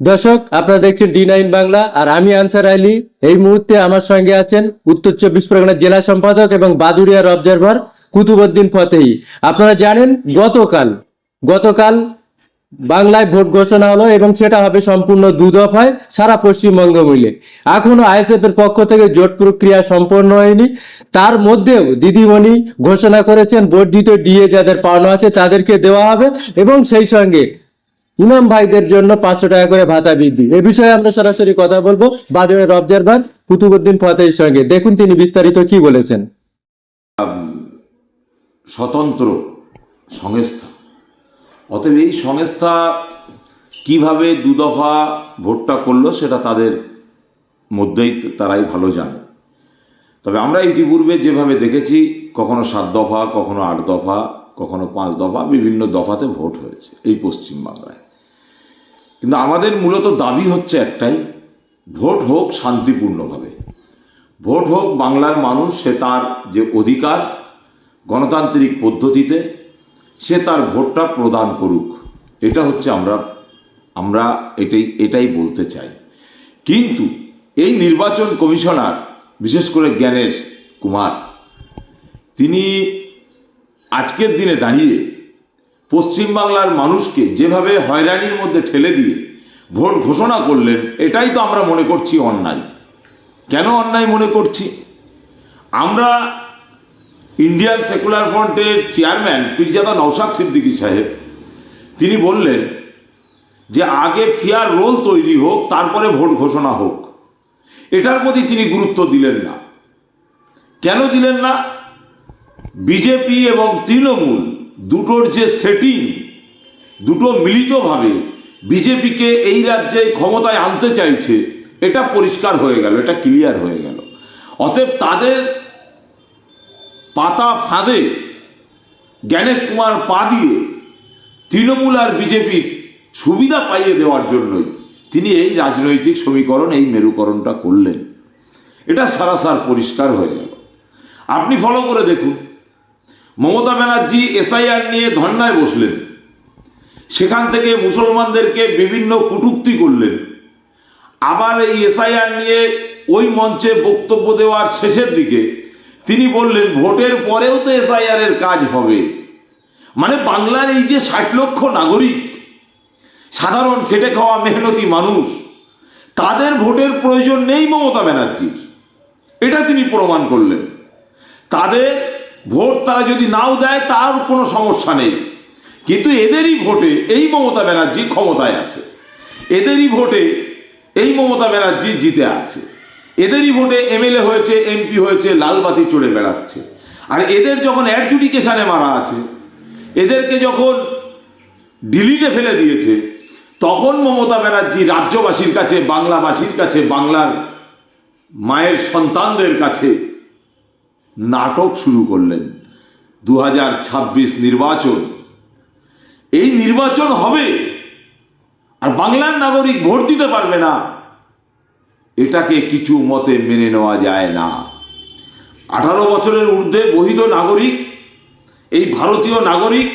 দর্শক, আপনারা দেখছেন D9 বাংলা আর আমি আনসার আলী। এই মুহূর্তে আমার সঙ্গে আছেন উত্তর 24 পরগনা জেলা সম্পাদক এবং বাদুড়িয়ার অবজারভার কুতুবউদ্দিন ফতেহি। আপনারা জানেন গতকাল বাংলায় ভোট ঘোষণা হলো এবং সেটা হবে সম্পূর্ণ দুদফায় সারা পশ্চিমবঙ্গ মিলে। এখনো আইএসএফ এর পক্ষ থেকে জোট প্রক্রিয়া সম্পন্ন হয়নি। তার মধ্যেও দিদিমণি ঘোষণা করেছেন বর্ধিত ডিএ যাদের পাওনা আছে তাদেরকে দেওয়া হবে এবং সেই সঙ্গে ইমাম ভাইদের জন্য 500 টাকা করে ভাতা বৃদ্ধি। এ বিষয়ে আমরা সরাসরি কথা বলবো বাদুড়িয়ার অবজারভার কুতুবউদ্দিন ফতেহির সঙ্গে। দেখুন তিনি বিস্তারিত কি বলেছেন। স্বতন্ত্র সংস্থা, অতএব এই সংস্থা কিভাবে দুদফা ভোটটা করলো সেটা তাদের মধ্যেই তারাই ভালো জানে। তবে আমরা ইতিপূর্বে যেভাবে দেখেছি, কখনো 7 দফা, কখনো 8 দফা, কখনো 5 দফা, বিভিন্ন দফাতে ভোট হয়েছে এই পশ্চিমবাংলায়। কিন্তু আমাদের মূলত দাবি হচ্ছে একটাই, ভোট হোক শান্তিপূর্ণভাবে, ভোট হোক বাংলার মানুষ সে তার যে অধিকার গণতান্ত্রিক পদ্ধতিতে সে তার ভোটটা প্রদান করুক। এটা হচ্ছে আমরা এটাই বলতে চাই। কিন্তু এই নির্বাচন কমিশনার, বিশেষ করে জ্ঞানেশ কুমার, তিনি আজকের দিনে দাঁড়িয়ে পশ্চিমবাংলার মানুষকে যেভাবে হয়রানির মধ্যে ঠেলে দিয়ে ভোট ঘোষণা করলেন, এটাই তো আমরা মনে করছি অন্যায়। কেন অন্যায় মনে করছি? আমরা ইন্ডিয়ান সেকুলার ফ্রন্টের চেয়ারম্যান পীরজাদা নওশাদ সিদ্দিকী সাহেব তিনি বললেন যে আগে ফেয়ার রোল তৈরি হোক, তারপরে ভোট ঘোষণা হোক। এটার প্রতি তিনি গুরুত্ব দিলেন না। কেন দিলেন না? বিজেপি এবং তৃণমূল দুটোর যে সেটিং, দুটো মিলিতভাবে বিজেপিকে এই রাজ্যে ক্ষমতায় আনতে চাইছে, এটা পরিষ্কার হয়ে গেল, এটা ক্লিয়ার হয়ে গেল। অতএব তাদের পাতা ফাঁদে জ্ঞানেশ কুমার পা দিয়ে তৃণমূল আর বিজেপির সুবিধা পাইয়ে দেওয়ার জন্যই তিনি এই রাজনৈতিক সমীকরণ, এই মেরুকরণটা করলেন। এটা সারাসার পরিষ্কার হয়ে গেল। আপনি ফলো করে দেখুন, মমতা ব্যানার্জি এসআইআর নিয়ে ধর্নায় বসলেন, সেখান থেকে মুসলমানদেরকে বিভিন্ন কটূক্তি করলেন। আবার এই এসআইআর নিয়ে ওই মঞ্চে বক্তব্য দেওয়ার শেষের দিকে তিনি বললেন ভোটের পরেও তো এসআইআর এর কাজ হবে। মানে বাংলার এই যে 60 লক্ষ নাগরিক, সাধারণ খেটে খাওয়া মেহনতি মানুষ, তাদের ভোটের প্রয়োজন নেই মমতা ব্যানার্জির, এটা তিনি প্রমাণ করলেন। তাদের ভোট তারা যদি নাও দেয় তার কোনো সমস্যা নেই, কিন্তু এদেরই ভোটে এই মমতা ব্যানার্জি ক্ষমতায় আছে, এদেরই ভোটে এই মমতা ব্যানার্জি জিতে আছে, এদেরই ভোটে এমএলএ হয়েছে, এমপি হয়েছে, লালবাতি চড়ে বেড়াচ্ছে। আর এদের যখন অ্যাডজুডিকেশনে মারা আছে, এদেরকে যখন ডিলিটে ফেলে দিয়েছে, তখন মমতা ব্যানার্জি রাজ্যবাসীর কাছে, বাংলাবাসীর কাছে, বাংলার মায়ের সন্তানদের কাছে নাটক শুরু করলেন। 2026 নির্বাচন, এই নির্বাচন হবে আর বাংলার নাগরিক ভোট দিতে পারবে না, এটাকে কিছু মতে মেনে নেওয়া যায় না। 18 বছরের ঊর্ধ্বে বহিত নাগরিক, এই ভারতীয় নাগরিক,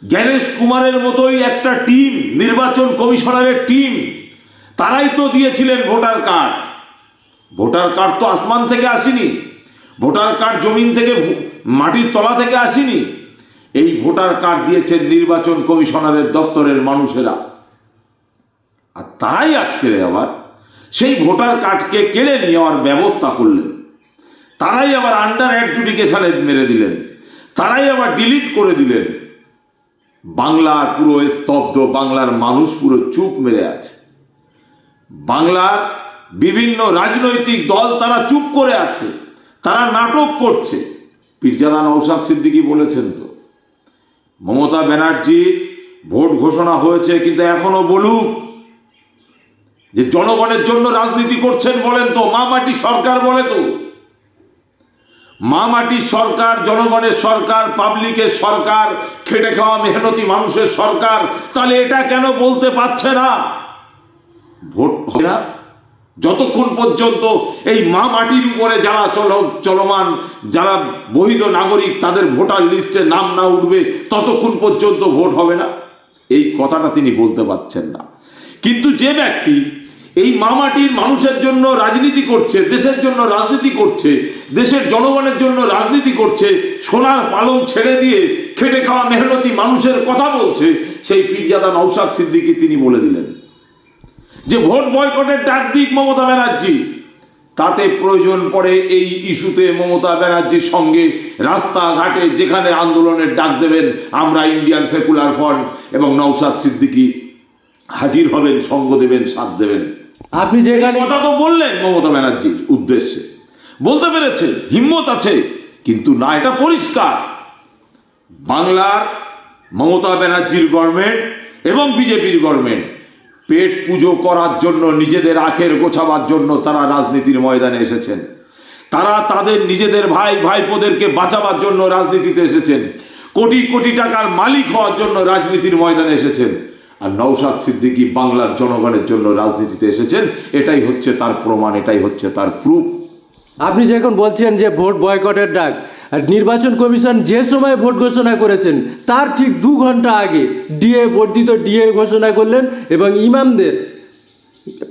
জ্ঞানেশ কুমারের মতোই একটা টিম, নির্বাচন কমিশনারের টিম, তারাই তো দিয়েছিলেন ভোটার কার্ড। ভোটার কার্ড তো আসমান থেকে আসেনি, ভোটার কার্ড জমিন থেকে, মাটির তলা থেকে আসেনি। এই ভোটার কার্ড দিয়েছেন নির্বাচন কমিশনারের দপ্তরের মানুষেরা। আর তারাই আজকে আবার সেই ভোটার কার্ডকে কেড়ে নেওয়ার ব্যবস্থা করলেন। তারাই আবার আন্ডার অ্যাডজুডিকেশনে মেরে দিলেন, তারাই আবার ডিলিট করে দিলেন। বাংলার পুরো স্তব্ধ, বাংলার মানুষ পুরো চুপ মেরে আছে। বাংলার বিভিন্ন রাজনৈতিক দল তারা চুপ করে আছে, তারা নাটক করছে। পীরজাদা নওশাদ সিদ্দিকী বলেছেন তো, মমতা ব্যানার্জির ভোট ঘোষণা হয়েছে, কিন্তু এখনো বলুক যে জনগণের জন্য রাজনীতি করছেন। বলেন তো, মা মাটির সরকার বলে তো, মা মাটির সরকার, জনগণের সরকার, পাবলিকের সরকার, খেটে খাওয়া মেহনতি মানুষের সরকার। তাহলে এটা কেন বলতে পারছে না ভোট হবে না? যতক্ষণ পর্যন্ত এই মা মাটির উপরে যারা চলমান, যারা বৈধ নাগরিক, তাদের ভোটার লিস্টে নাম না উঠবে, ততক্ষণ পর্যন্ত ভোট হবে না। এই কথাটা তিনি বলতে পারছেন না। কিন্তু যে ব্যক্তি এই মামাটির মানুষের জন্য রাজনীতি করছে, দেশের জন্য রাজনীতি করছে, দেশের জনগণের জন্য রাজনীতি করছে, সোনার পালং ছেড়ে দিয়ে খেটে খাওয়া মেহনতি মানুষের কথা বলছে, সেই পীরজাদা নওশাদ সিদ্দিকী তিনি বলে দিলেন যে ভোট বয়কটের ডাক দিক মমতা ব্যানার্জি, তাতে প্রয়োজন পড়ে এই ইস্যুতে মমতা ব্যানার্জির সঙ্গে রাস্তাঘাটে যেখানে আন্দোলনের ডাক দেবেন, আমরা ইন্ডিয়ান সেকুলার ফ্রন্ট এবং নওশাদ সিদ্দিকী হাজির হবেন, সঙ্গ দেবেন, সাথ দেবেন। আপনি যেখানে কথা তো বললেন মমতা ব্যানার্জির উদ্দেশ্যে, বলতে পেরেছে, হিম্মত আছে, কিন্তু না, এটা পরিষ্কার বাংলার মমতা ব্যানার্জির গভর্নমেন্ট এবং বিজেপির গভর্নমেন্ট পেট পুজো করার জন্য, নিজেদের আখের গোছাবার জন্য তারা রাজনীতির ময়দানে এসেছেন। তারা তাদের নিজেদের ভাই ভাইপোদেরকে বাঁচাবার জন্য রাজনীতিতে এসেছেন, কোটি কোটি টাকার মালিক হওয়ার জন্য রাজনীতির ময়দানে এসেছেন। আর নওশাদ সিদ্দিকী বাংলার জনগণের জন্য রাজনীতিতে এসেছেন, এটাই হচ্ছে তার প্রমাণ, এটাই হচ্ছে তার প্রুফ। আপনি যখন বলছেন যে ভোট বয়কটের ডাক, আর নির্বাচন কমিশন যে সময় ভোট ঘোষণা করেছেন তার ঠিক 2 ঘন্টা আগে ডিএ বর্ধিত ডিএ ঘোষণা করলেন এবং ইমামদের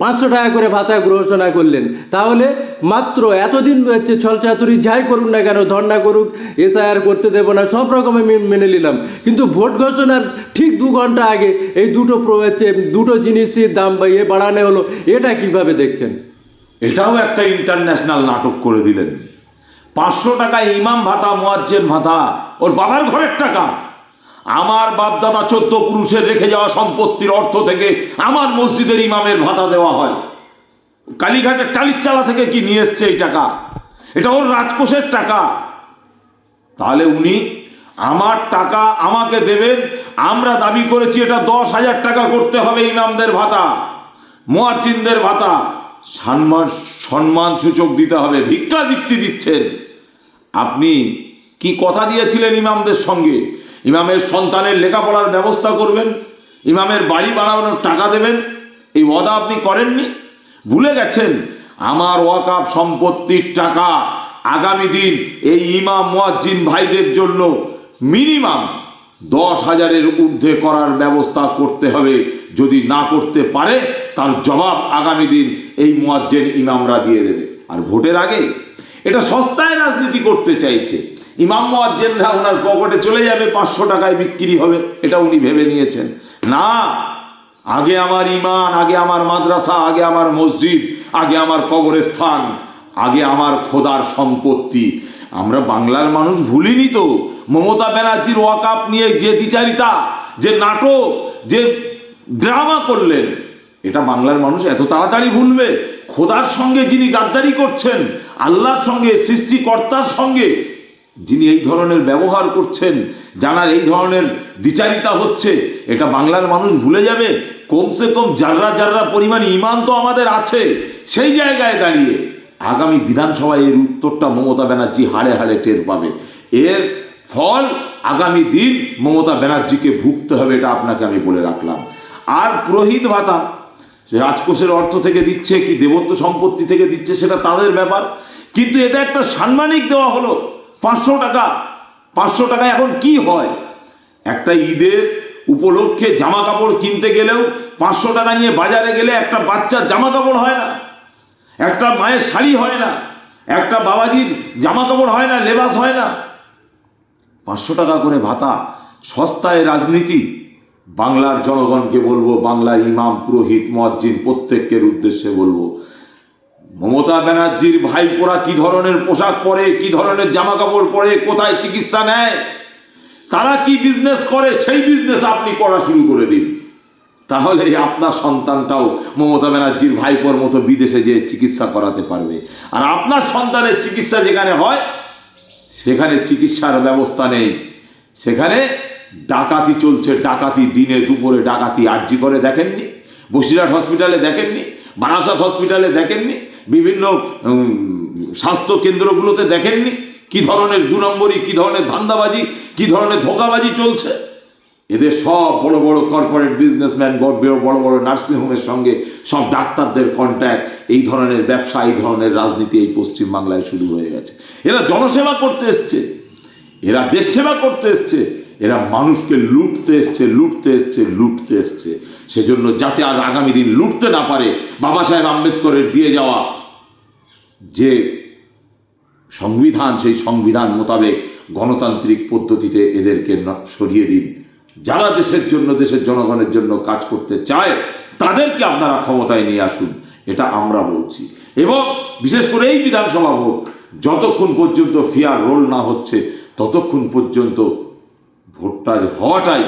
500 টাকা করে ভাতা ঘোষণা করলেন। তাহলে মাত্র এতদিন হচ্ছে ছলচাতুরি যাই করুন না কেন, ধর্ণা করুক, এসআইআর করতে দেবো না, সব রকমের মেনে নিলাম, কিন্তু ভোট ঘোষণার ঠিক 2 ঘন্টা আগে এই দুটো জিনিসের দাম বাড়ানো হলো, এটা কিভাবে দেখছেন? এটাও একটা ইন্টারন্যাশনাল নাটক করে দিলেন। 500 টাকা ইমাম ভাতা, মুয়াজ্জিন ভাতা, ওর বাবার ঘরের টাকা। আমার বাপদাদা 14 পুরুষের রেখে যাওয়া সম্পত্তির অর্থ থেকে আমার মসজিদের ইমামের ভাতা দেওয়া হয়। কালীঘাটের টালির চালা থেকে কি নিয়ে এসছে এই টাকা? এটা ওর রাজকোষের টাকা। তাহলে উনি আমার টাকা আমাকে দেবেন, আমরা দাবি করেছি এটা 10,000 টাকা করতে হবে ইমামদের ভাতা, মুয়াজ্জিনদের ভাতা, সম্মান সূচক দিতে হবে। ভিক্ষাবৃত্তি দিচ্ছেন। আপনি কি কথা দিয়েছিলেন ইমামদের সঙ্গে? ইমামের সন্তানের লেখাপড়ার ব্যবস্থা করবেন, ইমামের বাড়ি বানানোর টাকা দেবেন, এই ওয়াদা আপনি করেননি? ভুলে গেছেন? আমার ওয়াকাফ সম্পত্তির টাকা আগামী দিন এই ইমাম মুয়াজ্জিন ভাইদের জন্য মিনিমাম 10,000-এর ঊর্ধ্বে করার ব্যবস্থা করতে হবে। যদি না করতে পারে তার জবাব আগামী দিন এই মুয়াজ্জিন ইমামরা দিয়ে দেবে। আর ভোটের আগে এটা সস্তায় রাজনীতি করতে চাইছে। ইমাম মুয়াজ্জিনরা ওনার পকেটে চলে যাবে, 500 টাকায় বিক্রি হবে, এটা উনি ভেবে নিয়েছেন। না, আগে আমার ইমান, আগে আমার মাদ্রাসা, আগে আমার মসজিদ, আগে আমার কবরস্থান, আগে আমার খোদার সম্পত্তি। আমরা বাংলার মানুষ ভুলিনি তো মমতা ব্যানার্জির ওয়াকাফ নিয়ে যে দ্বিচারিতা, যে নাটক, যে ড্রামা করলেন, এটা বাংলার মানুষ এত তাড়াতাড়ি ভুলবে? খোদার সঙ্গে যিনি গাদ্দারি করছেন, আল্লাহর সঙ্গে, সৃষ্টিকর্তার সঙ্গে যিনি এই ধরনের ব্যবহার করছেন, জানার এই ধরনের দ্বিচারিতা হচ্ছে, এটা বাংলার মানুষ ভুলে যাবে? কমসে কম জাররা জাররা পরিমাণ ঈমান তো আমাদের আছে। সেই জায়গায় দাঁড়িয়ে আগামী বিধানসভায় এর উত্তরটা মমতা ব্যানার্জি হাড়ে হাড়ে টের পাবে। এর ফল আগামী দিন মমতা ব্যানার্জিকে ভুগতে হবে, এটা আপনাকে আমি বলে রাখলাম। আর পুরোহিত ভাতা রাজকোষের অর্থ থেকে দিচ্ছে কি দেবত্ব সম্পত্তি থেকে দিচ্ছে সেটা তাদের ব্যাপার, কিন্তু এটা একটা সাম্মানিক দেওয়া হলো 500 টাকা। 500 টাকা এখন কি হয়? একটা ঈদের উপলক্ষে জামা কাপড় কিনতে গেলেও 500 টাকা নিয়ে বাজারে গেলে একটা বাচ্চার জামা কাপড় হয় না, একটা মায়ের শাড়ি হয় না, একটা বাবাজির জামা কাপড় হয় না, লেবাস হয় না। 500 টাকা করে ভাতা, সস্তায় রাজনীতি। বাংলার জনগণকে বলবো, বাংলার ইমাম, পুরোহিত, মুয়াজ্জিন প্রত্যেকের উদ্দেশ্যে বলবো, মমতা ব্যানার্জির ভাইপোরা কি ধরনের পোশাক পরে, কি ধরনের জামা কাপড় পরে, কোথায় চিকিৎসা নেয়, তারা কি বিজনেস করে, সেই বিজনেস আপনি করা শুরু করে দিন। তাহলে আপনার সন্তানটাও মমতা ব্যানার্জির ভাইপোর মতো বিদেশে যেয়ে চিকিৎসা করাতে পারবে। আর আপনার সন্তানের চিকিৎসা যেখানে হয় সেখানে চিকিৎসার ব্যবস্থা নেই, সেখানে ডাকাতি চলছে, ডাকাতি, দিনে দুপুরে ডাকাতি। আরজি করে দেখেননি? বসিরহাট হসপিটালে দেখেননি? বারাসাত হসপিটালে দেখেননি? বিভিন্ন স্বাস্থ্য কেন্দ্রগুলোতে দেখেননি কি ধরনের 2 নম্বরই, কি ধরনের ধান্দাবাজি, কি ধরনের ধোঁকাবাজি চলছে? এদের সব বড় বড় কর্পোরেট বিজনেসম্যান, বড় বড় নার্সিংহোমের সঙ্গে সব ডাক্তারদের কন্ট্যাক্ট, এই ধরনের ব্যবসা, এই ধরনের রাজনীতি এই পশ্চিমবাংলায় শুরু হয়ে গেছে। এরা জনসেবা করতে এসছে, এরা দেশ সেবা করতে এসছে, এরা মানুষকে লুটতে এসছে। সেজন্য যাতে আর আগামী দিন লুটতে না পারে, বাবা সাহেব আম্বেদকরের দিয়ে যাওয়া যে সংবিধান, সেই সংবিধান মোতাবেক গণতান্ত্রিক পদ্ধতিতে এদেরকে সরিয়ে দিন। যারা দেশের জন্য, দেশের জনগণের জন্য কাজ করতে চায় তাদেরকে আপনারা ক্ষমতায় নিয়ে আসুন, এটা আমরা বলছি। এবং বিশেষ করে এই বিধানসভা ভোট যতক্ষণ পর্যন্ত ফেয়ার রোল না হচ্ছে ততক্ষণ পর্যন্ত ভোটটা হওয়াটাই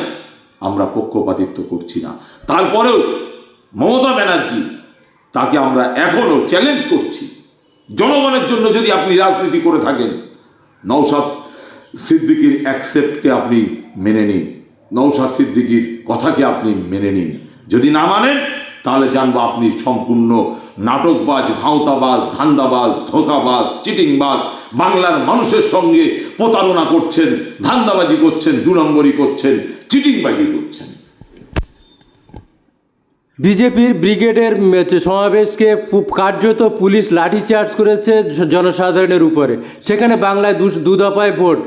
আমরা পক্ষপাতিত্ব করছি না। তারপরেও মমতা ব্যানার্জি, তাকে আমরা এখনো চ্যালেঞ্জ করছি, জনগণের জন্য যদি আপনি রাজনীতি করে থাকেন, নওশাদ সিদ্দিকীর অ্যাকসেপ্টকে আপনি মেনে নিন, নওশাদ সিদ্দিকীর কথাকে আপনি মেনে নিন। যদি না মানেন তাহলে জানবো আপনি সম্পূর্ণ নাটকবাজ, ভাঁওতাবাজ, ধান্দাবাজ, ধোঁকাবাজ, চিটিংবাজ, বাংলার মানুষের সঙ্গে প্রতারণা করছেন, ধান্দাবাজি করছেন, 2 নম্বরই করছেন, চিটিংবাজি করছেন। বিজেপির ব্রিগেডের সমাবেশকে কার্যত পুলিশ লাঠিচার্জ করেছে জনসাধারণের উপরে। সেখানে বাংলায় দু দফায় ভোট,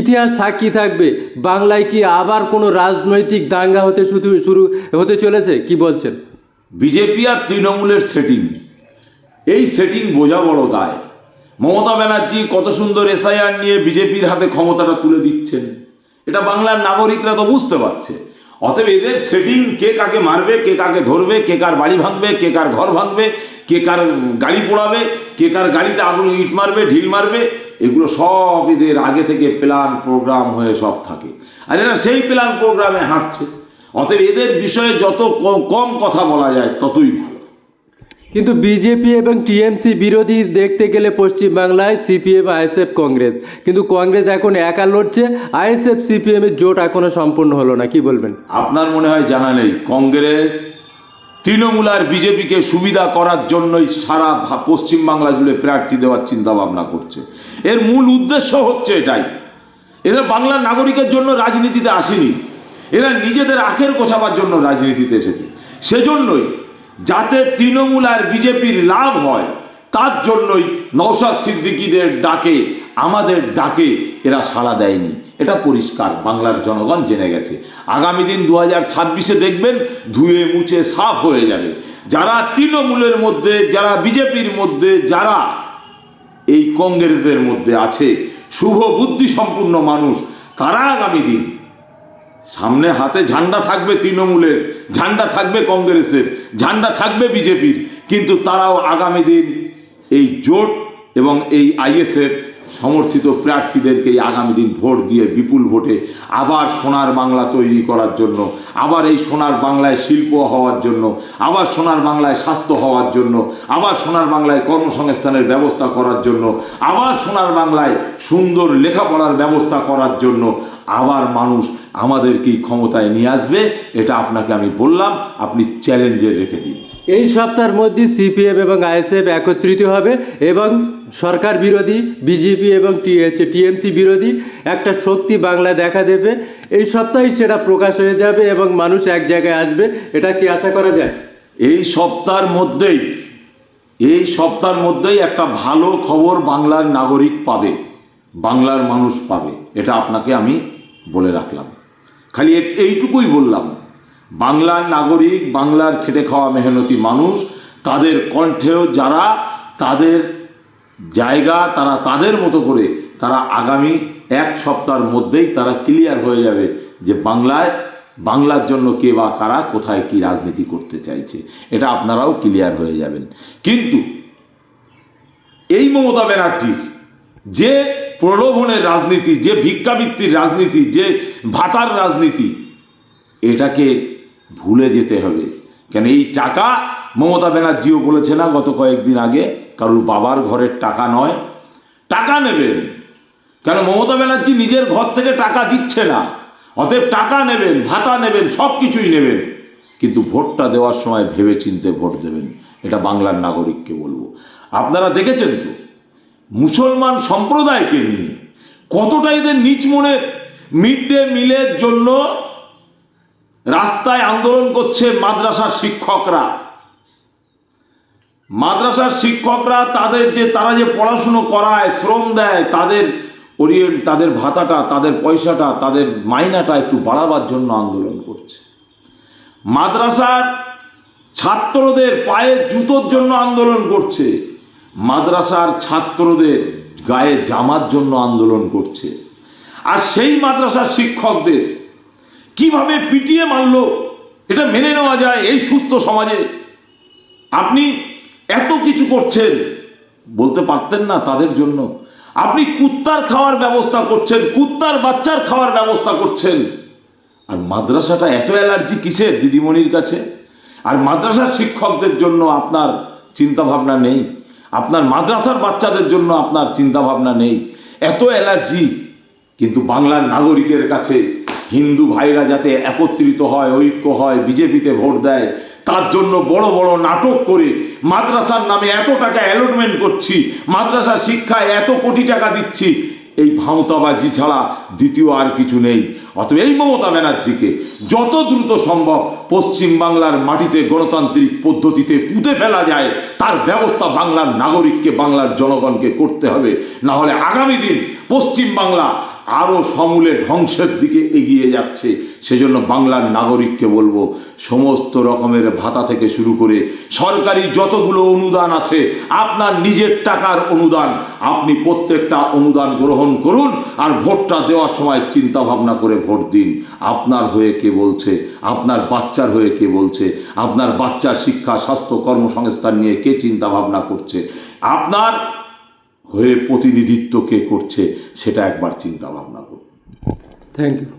ইতিহাস সাক্ষী থাকবে। বাংলায় কি আবার কোনো রাজনৈতিক দাঙ্গা শুরু হতে চলেছে? কি বলছেন? বিজেপি আর তৃণমূলের সেটিং, এই সেটিং বোঝা বড় দায়। মমতা ব্যানার্জি কত সুন্দর এসআইআর নিয়ে বিজেপির হাতে ক্ষমতাটা তুলে দিচ্ছেন, এটা বাংলার নাগরিকরা তো বুঝতে পারছে। অতএব এদের সেটিং, কে কাকে মারবে, কে কাকে ধরবে, কে কার বাড়ি ভাঙবে, কে কার ঘর ভাঙবে, কে কার গাড়ি পোড়াবে, কে কার গাড়িতে আগুন ইট মারবে, ঢিল মারবে, এগুলো সব এদের আগে থেকে প্ল্যান প্রোগ্রাম হয়ে সব থাকে। আর এরা সেই প্ল্যান প্রোগ্রামে হাঁটছে। অতএব এদের বিষয়ে যত কম কথা বলা যায় ততই ভালো। কিন্তু বিজেপি এবং টিএমসি বিরোধী দেখতে গেলে পশ্চিমবাংলায় সিপিএম, আইএসএফ, কংগ্রেস। কিন্তু কংগ্রেস এখন একা লড়ছে, আইএসএফ সিপিএমের জোট এখনো সম্পূর্ণ হলো না। কি বলবেন? আপনার মনে হয় জানা নেই, কংগ্রেস তৃণমূল আর বিজেপিকে সুবিধা করার জন্যই সারা পশ্চিমবাংলা জুড়ে প্রার্থী দেওয়ার চিন্তা ভাবনা করছে। এর মূল উদ্দেশ্য হচ্ছে এটাই। এরা বাংলার নাগরিকের জন্য রাজনীতিতে আসেনি, এরা নিজেদের আখের গোছাবার জন্য রাজনীতিতে এসেছে। সেজন্যই যাতে তৃণমূল আর বিজেপির লাভ হয় তার জন্যই নওশাদ সিদ্দিকীদের ডাকে, আমাদের ডাকে এরা সাড়া দেয়নি। এটা পরিষ্কার, বাংলার জনগণ জেনে গেছে। আগামী দিন 2026-এ দেখবেন ধুয়ে মুছে সাফ হয়ে যাবে। যারা তৃণমূলের মধ্যে, যারা বিজেপির মধ্যে, যারা এই কংগ্রেসের মধ্যে আছে শুভ বুদ্ধি সম্পূর্ণ মানুষ, তারা আগামী দিন সামনে হাতে ঝান্ডা থাকবে তৃণমূলের, ঝান্ডা থাকবে কংগ্রেসের, ঝান্ডা থাকবে বিজেপির, কিন্তু তারাও আগামী দিন এই জোট এবং এই আইএসএফ সমর্থিত প্রার্থীদেরকে আগামী দিন ভোট দিয়ে বিপুল ভোটে আবার সোনার বাংলা তৈরি করার জন্য, আবার এই সোনার বাংলায় শিল্প হওয়ার জন্য, আবার সোনার বাংলায় স্বাস্থ্য হওয়ার জন্য, আবার সোনার বাংলায় কর্মসংস্থানের ব্যবস্থা করার জন্য, আবার সোনার বাংলায় সুন্দর লেখাপড়ার ব্যবস্থা করার জন্য আবার মানুষ আমাদেরকেই ক্ষমতায় নিয়ে আসবে। এটা আপনাকে আমি বললাম, আপনি চ্যালেঞ্জে রেখে দিন। এই সপ্তাহের মধ্যে সিপিএম এবং আইএসএফ একত্রিত হবে এবং সরকার বিরোধী বিজেপি এবং টিএমসি বিরোধী একটা শক্তি বাংলা দেখা দেবে। এই সপ্তাহেই সেটা প্রকাশ হয়ে যাবে এবং মানুষ এক জায়গায় আসবে, এটা কি আশা করা যায়? এই সপ্তাহের মধ্যেই একটা ভালো খবর বাংলার নাগরিক পাবে, বাংলার মানুষ পাবে, এটা আপনাকে আমি বলে রাখলাম। খালি এইটুকুই বললাম, বাংলার নাগরিক, বাংলার খেটে খাওয়া মেহনতি মানুষ, তাদের কণ্ঠেও যারা তাদের জায়গা, তারা তাদের মতো করে তারা আগামী 1 সপ্তাহের মধ্যেই তারা ক্লিয়ার হয়ে যাবে যে বাংলার জন্য কে বা কারা কোথায় কি রাজনীতি করতে চাইছে, এটা আপনারাও ক্লিয়ার হয়ে যাবেন। কিন্তু এই মমতা ব্যানার্জির যে প্রলোভনের রাজনীতি, যে ভিক্ষাবৃত্তির রাজনীতি, যে ভাতার রাজনীতি, এটাকে ভুলে যেতে হবে। কেন এই টাকা, মমতা ব্যানার্জিও বলেছে না গত কয়েকদিন আগে, কারোর বাবার ঘরের টাকা নয়, টাকা নেবেন। কেন মমতা ব্যানার্জি নিজের ঘর থেকে টাকা দিচ্ছে না, অতএব টাকা নেবেন, ভাতা নেবেন, সব কিছুই নেবেন, কিন্তু ভোটটা দেওয়ার সময় ভেবে চিনতে ভোট দেবেন। এটা বাংলার নাগরিককে বলবো। আপনারা দেখেছেন তো মুসলমান সম্প্রদায়কে নিয়ে কতটা এদের নিচ মনে, মিড ডে মিলের জন্য রাস্তায় আন্দোলন করছে মাদ্রাসার শিক্ষকরা। মাদ্রাসার শিক্ষকরা তারা যে পড়াশুনো করায়, শ্রম দেয়, তাদের তাদের ভাতাটা, তাদের পয়সাটা, তাদের মাইনাটা একটু বাড়াবার জন্য আন্দোলন করছে। মাদ্রাসার ছাত্রদের পায়ে জুতোর জন্য আন্দোলন করছে। মাদ্রাসার ছাত্রদের গায়ে জামার জন্য আন্দোলন করছে। আর সেই মাদ্রাসার শিক্ষকদের কিভাবে পিটিয়ে মারল, এটা মেনে নেওয়া যায় এই সুস্থ সমাজে? আপনি এত কিছু করছেন, বলতে পারতেন না তাদের জন্য? আপনি কুত্তার খাওয়ার ব্যবস্থা করছেন, কুত্তার বাচ্চার খাওয়ার ব্যবস্থা করছেন। আর মাদ্রাসাটা এত অ্যালার্জি কিসের দিদিমণির কাছে? আর মাদ্রাসার শিক্ষকদের জন্য আপনার চিন্তা ভাবনা নেই, আপনার মাদ্রাসার বাচ্চাদের জন্য আপনার চিন্তা ভাবনা নেই, এত অ্যালার্জি। কিন্তু বাংলার নাগরিকের কাছে হিন্দু ভাইরা যাতে একত্রিত হয়, ঐক্য হয়, বিজেপিতে ভোট দেয়, তার জন্য বড় বড় নাটক করে মাদ্রাসার নামে এত টাকা অ্যালটমেন্ট করছি, মাদ্রাসা শিক্ষায় এত কোটি টাকা দিচ্ছি, এই ভাঁওতাবাজি ছাড়া দ্বিতীয় আর কিছু নেই। অতএব এই মমতা ব্যানার্জিকে যত দ্রুত সম্ভব পশ্চিমবাংলার মাটিতে গণতান্ত্রিক পদ্ধতিতে পুঁতে ফেলা যায় তার ব্যবস্থা বাংলার নাগরিককে, বাংলার জনগণকে করতে হবে। না হলে আগামী দিন পশ্চিমবাংলা আরও সমূলে ধ্বংসের দিকে এগিয়ে যাচ্ছে। সেজন্য বাংলার নাগরিককে বলবো, সমস্ত রকমের ভাতা থেকে শুরু করে সরকারি যতগুলো অনুদান আছে, আপনার নিজের টাকার অনুদান, আপনি প্রত্যেকটা অনুদান গ্রহণ করুন। আর ভোটটা দেওয়ার সময় চিন্তা ভাবনা করে ভোট দিন। আপনার হয়ে কে বলছে? আপনার বাচ্চার হয়ে কে বলছে? আপনার বাচ্চার শিক্ষা, স্বাস্থ্য, কর্মসংস্থান নিয়ে কে চিন্তা ভাবনা করছে? আপনার হয়ে প্রতিনিধিত্ব কে করছে সেটা একবার চিন্তা ভাবনা করুন। Thank you.